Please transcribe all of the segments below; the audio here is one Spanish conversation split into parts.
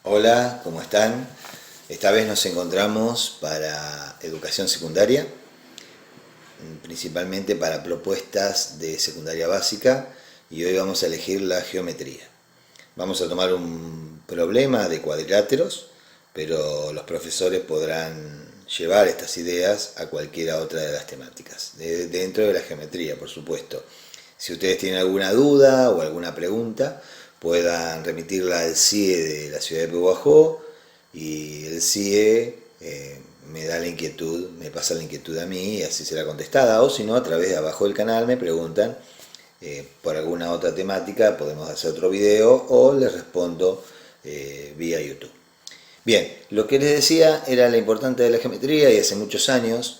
Hola, ¿cómo están? Esta vez nos encontramos para educación secundaria, principalmente para propuestas de secundaria básica, y hoy vamos a elegir la geometría. Vamos a tomar un problema de cuadriláteros, pero los profesores podrán llevar estas ideas a cualquiera otra de las temáticas, dentro de la geometría, por supuesto. Si ustedes tienen alguna duda o alguna pregunta, puedan remitirla al CIE de la ciudad de Pehuajó, y el CIE me da la inquietud, me pasa la inquietud a mí y así será contestada, o si no, a través de abajo del canal me preguntan por alguna otra temática, podemos hacer otro video o les respondo vía YouTube. Bien, lo que les decía era la importancia de la geometría, y hace muchos años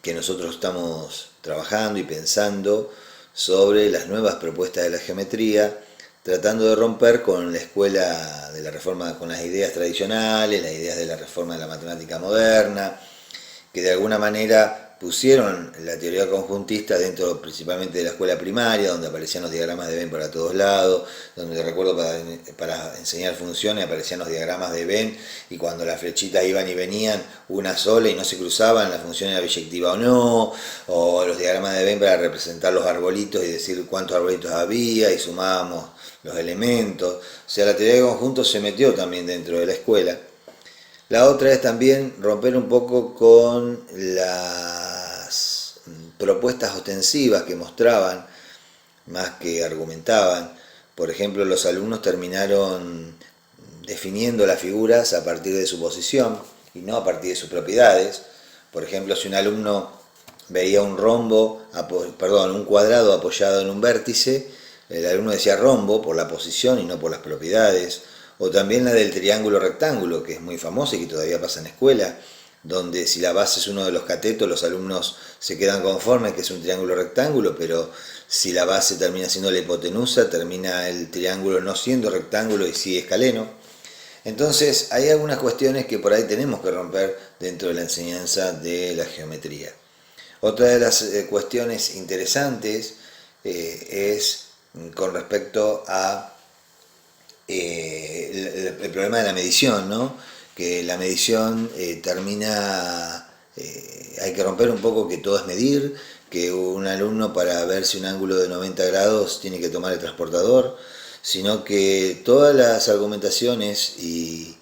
que nosotros estamos trabajando y pensando sobre las nuevas propuestas de la geometría, tratando de romper con la escuela de la reforma, con las ideas tradicionales, las ideas de la reforma de la matemática moderna, que de alguna manera pusieron la teoría conjuntista dentro principalmente de la escuela primaria, donde aparecían los diagramas de Venn para todos lados, donde recuerdo para enseñar funciones aparecían los diagramas de Venn, y cuando las flechitas iban y venían una sola y no se cruzaban, la función era biyectiva o no, o los diagramas de Venn para representar los arbolitos y decir cuántos arbolitos había y sumábamos los elementos. O sea, la teoría de conjuntos se metió también dentro de la escuela. La otra es también romper un poco con las propuestas ostensivas que mostraban más que argumentaban. Por ejemplo, los alumnos terminaron definiendo las figuras a partir de su posición y no a partir de sus propiedades. Por ejemplo, si un alumno veía un un cuadrado apoyado en un vértice, el alumno decía rombo por la posición y no por las propiedades. O también la del triángulo rectángulo, que es muy famosa y que todavía pasa en escuela, donde si la base es uno de los catetos, los alumnos se quedan conformes que es un triángulo rectángulo, pero si la base termina siendo la hipotenusa, termina el triángulo no siendo rectángulo y sí escaleno. Entonces hay algunas cuestiones que por ahí tenemos que romper dentro de la enseñanza de la geometría. Otra de las cuestiones interesantes es con respecto a el problema de la medición, ¿no? Que la medición hay que romper un poco que todo es medir, que un alumno para ver si un ángulo de 90 grados tiene que tomar el transportador, sino que todas las argumentaciones y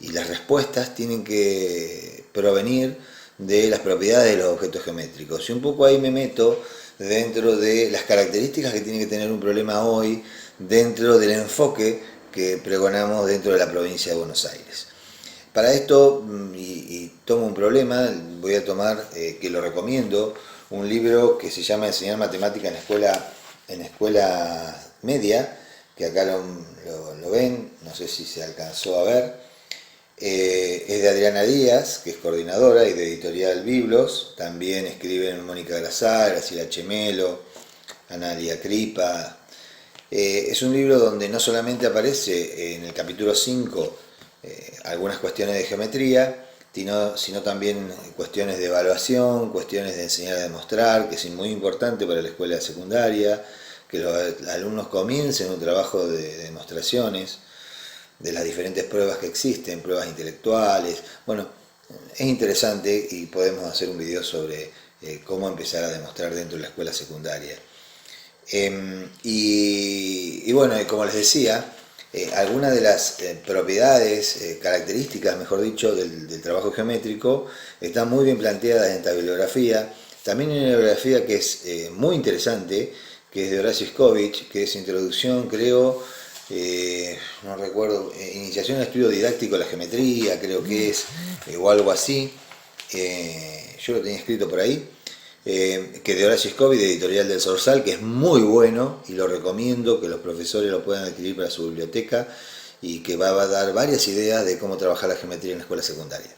las respuestas tienen que provenir de las propiedades de los objetos geométricos. Y un poco ahí me meto dentro de las características que tiene que tener un problema hoy, dentro del enfoque que pregonamos dentro de la provincia de Buenos Aires. Para esto, y tomo un problema, voy a tomar, que lo recomiendo, un libro que se llama Enseñar Matemática en escuela media, que acá lo ven, no sé si se alcanzó a ver. Es de Adriana Díaz, que es coordinadora, y de Editorial Biblos. También escriben Mónica Grasal, Graciela Chemelo, Analia Cripa. Es un libro donde no solamente aparece en el capítulo 5 algunas cuestiones de geometría, sino también cuestiones de evaluación, cuestiones de enseñar a demostrar, que es muy importante para la escuela secundaria, que los alumnos comiencen un trabajo de demostraciones de las diferentes pruebas que existen, pruebas intelectuales. Bueno, es interesante y podemos hacer un video sobre cómo empezar a demostrar dentro de la escuela secundaria. Y bueno, como les decía, algunas de las propiedades, características, mejor dicho, del trabajo geométrico están muy bien planteadas en esta bibliografía. También hay una bibliografía que es muy interesante, que es de Horacio Iscovich, que es Introducción, creo, no recuerdo, Iniciación al Estudio Didáctico de la Geometría, creo que es, o algo así. Yo lo tenía escrito por ahí. Que de Horacio Iscovich, de Editorial del Zorzal, que es muy bueno y lo recomiendo que los profesores lo puedan adquirir para su biblioteca, y que va a dar varias ideas de cómo trabajar la geometría en la escuela secundaria.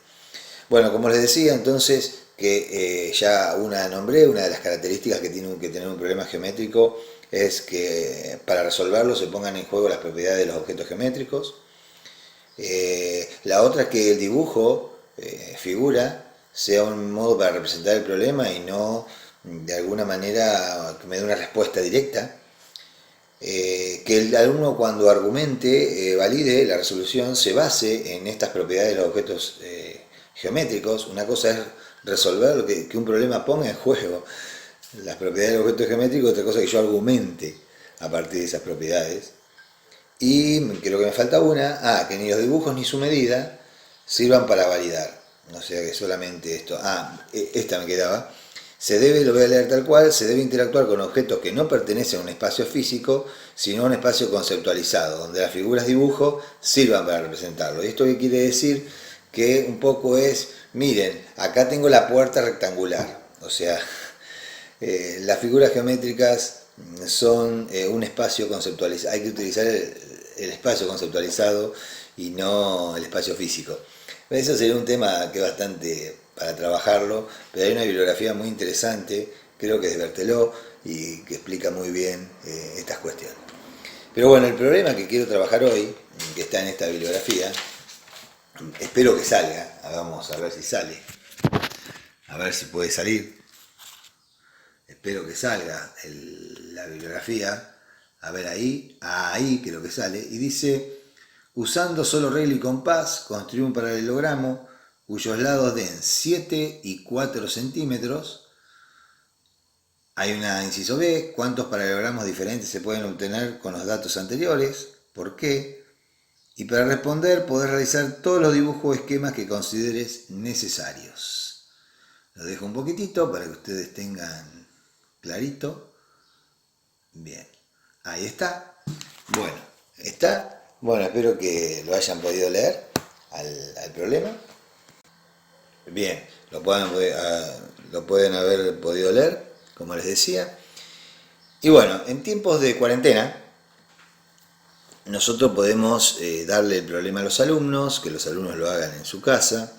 Bueno, como les decía entonces, que ya nombré, una de las características que tiene que tener un problema geométrico es que para resolverlo se pongan en juego las propiedades de los objetos geométricos. La otra es que el dibujo, figura, sea un modo para representar el problema y no de alguna manera que me dé una respuesta directa. que el alumno cuando argumente, valide la resolución, se base en estas propiedades de los objetos geométricos. Una cosa es resolver que un problema ponga en juego las propiedades del objeto geométrico, otra cosa es que yo argumente a partir de esas propiedades. Y creo que me falta una, que ni los dibujos ni su medida sirvan para validar. O sea que solamente esto, esta me quedaba. Se debe, lo voy a leer tal cual, se debe interactuar con objetos que no pertenecen a un espacio físico, sino a un espacio conceptualizado, donde las figuras dibujo sirvan para representarlo. ¿Y esto qué quiere decir? Que un poco es, miren, acá tengo la puerta rectangular. O sea, las figuras geométricas son un espacio conceptualizado. Hay que utilizar el espacio conceptualizado y no el espacio físico. Eso sería un tema que es bastante para trabajarlo, pero hay una bibliografía muy interesante, creo que es de Berthelot, y que explica muy bien estas cuestiones. Pero bueno, el problema que quiero trabajar hoy, que está en esta bibliografía, espero que salga, vamos a ver si sale, a ver si puede salir, espero que salga la bibliografía, a ver ahí creo que sale, y dice: usando solo regla y compás, construir un paralelogramo cuyos lados den 7 y 4 centímetros. Hay una inciso B: ¿cuántos paralelogramos diferentes se pueden obtener con los datos anteriores? ¿Por qué? Y para responder, podés realizar todos los dibujos o esquemas que consideres necesarios. Lo dejo un poquitito para que ustedes tengan clarito. Bien, ahí está. Bueno, está. Bueno, espero que lo hayan podido leer al problema. Bien, lo pueden haber podido leer, como les decía. Y bueno, en tiempos de cuarentena, nosotros podemos darle el problema a los alumnos, que los alumnos lo hagan en su casa.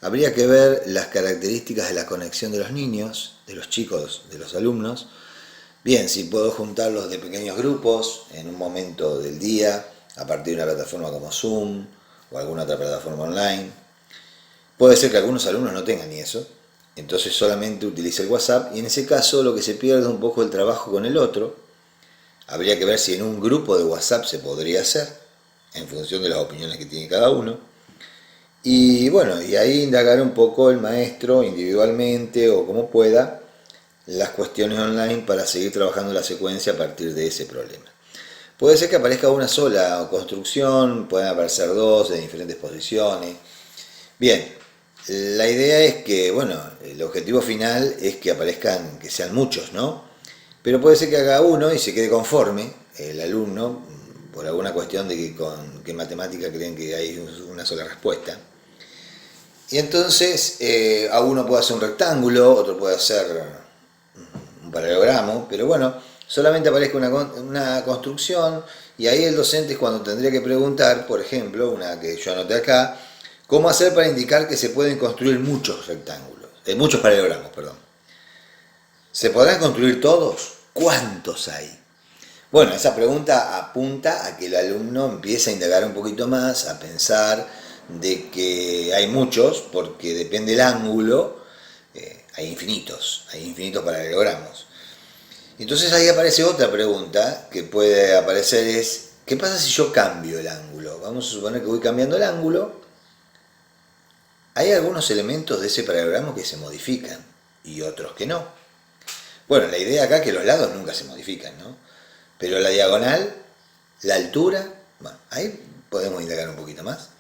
Habría que ver las características de la conexión de los niños, de los chicos, de los alumnos. Bien, si puedo juntarlos de pequeños grupos en un momento del día, a partir de una plataforma como Zoom o alguna otra plataforma online. Puede ser que algunos alumnos no tengan ni eso, entonces solamente utilice el WhatsApp, y en ese caso lo que se pierde es un poco el trabajo con el otro. Habría que ver si en un grupo de WhatsApp se podría hacer, en función de las opiniones que tiene cada uno. Y bueno, y ahí indagar un poco el maestro individualmente o como pueda las cuestiones online para seguir trabajando la secuencia a partir de ese problema. Puede ser que aparezca una sola construcción, pueden aparecer dos de diferentes posiciones. Bien, la idea es que, bueno, el objetivo final es que aparezcan, que sean muchos, ¿no? Pero puede ser que haga uno y se quede conforme el alumno, por alguna cuestión de que en matemática creen que hay una sola respuesta. Y entonces, a uno puede hacer un rectángulo, otro puede hacer un paralelogramo, pero bueno, solamente aparezca una construcción, y ahí el docente es cuando tendría que preguntar, por ejemplo, una que yo anoté acá: ¿cómo hacer para indicar que se pueden construir muchos rectángulos? Muchos paralelogramos, perdón. ¿Se podrán construir todos? ¿Cuántos hay? Bueno, esa pregunta apunta a que el alumno empiece a indagar un poquito más, a pensar de que hay muchos, porque depende del ángulo, hay infinitos paralelogramos. Entonces ahí aparece otra pregunta que puede aparecer: es, ¿qué pasa si yo cambio el ángulo? Vamos a suponer que voy cambiando el ángulo. Hay algunos elementos de ese paralelogramo que se modifican y otros que no. Bueno, la idea acá es que los lados nunca se modifican, ¿no? Pero la diagonal, la altura, bueno, ahí podemos indagar un poquito más.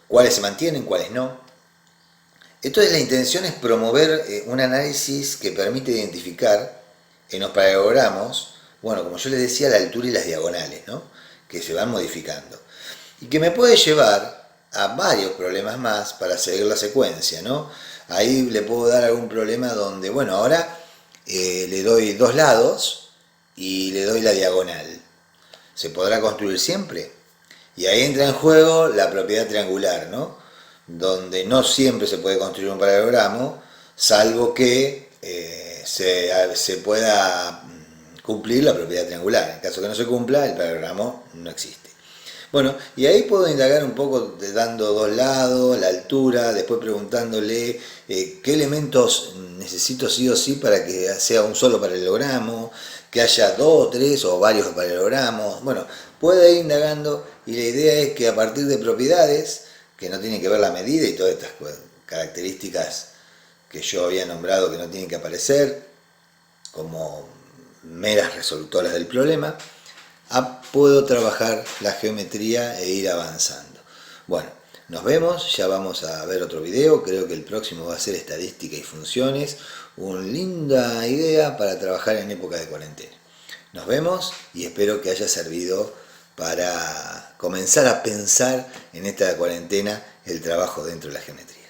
¿Cuáles se mantienen, cuáles no? Entonces la intención es promover un análisis que permite identificar en los paralelogramos, bueno, como yo les decía, la altura y las diagonales, ¿no? Que se van modificando. Y que me puede llevar a varios problemas más para seguir la secuencia, ¿no? Ahí le puedo dar algún problema donde, bueno, ahora le doy dos lados y le doy la diagonal. ¿Se podrá construir siempre? Y ahí entra en juego la propiedad triangular, ¿no? Donde no siempre se puede construir un paralelogramo, salvo que se pueda cumplir la propiedad triangular. En caso que no se cumpla, el paralelogramo no existe. Bueno, y ahí puedo indagar un poco dando dos lados, la altura, después preguntándole qué elementos necesito sí o sí para que sea un solo paralelogramo, que haya dos, tres o varios paralelogramos. Bueno, puede ir indagando y la idea es que a partir de propiedades, que no tienen que ver la medida y todas estas características que yo había nombrado que no tienen que aparecer como meras resolutoras del problema, puedo trabajar la geometría e ir avanzando. Bueno, nos vemos, ya vamos a ver otro video, creo que el próximo va a ser estadística y funciones, una linda idea para trabajar en época de cuarentena. Nos vemos y espero que haya servido para comenzar a pensar en esta cuarentena el trabajo dentro de la geometría.